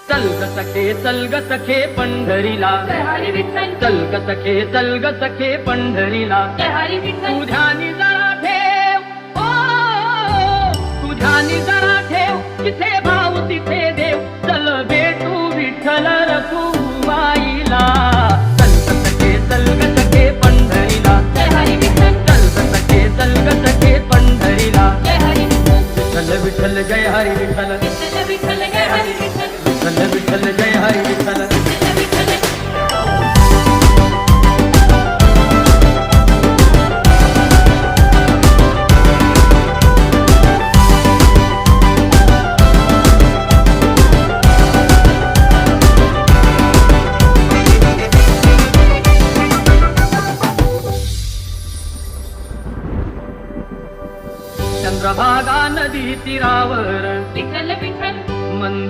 चल ग सखे चल ग सखे पंढरीला, जय हरी विठ्ठल. चल ग सखे चल ग सखे पंढरीला. जय हरी विठ्ठल. तू ध्यानी जरा ठेव, तू ध्यानी जरा ठेव, जिथे भाव तिथे देव. चल भेटू विठ्ठल रखुमाईला. चल ग सखे चल ग सखे पंढरीला. जय हरी विठ्ठल. चल ग सखे चल ग सखे पंढरीला. जय हरी विठ्ठल. विठ्ठल विठ्ठल जय हरी विठ्ठल. विठ्ठल विठ्ठल जय हरी विठ्ठल. विठ्ठल विठ्ठल जय हरी विठ्ठल. विठ्ठल विठ्ठल. चंद्रभागा नदी तीरावर विठ्ठल विठ्ठल. मंद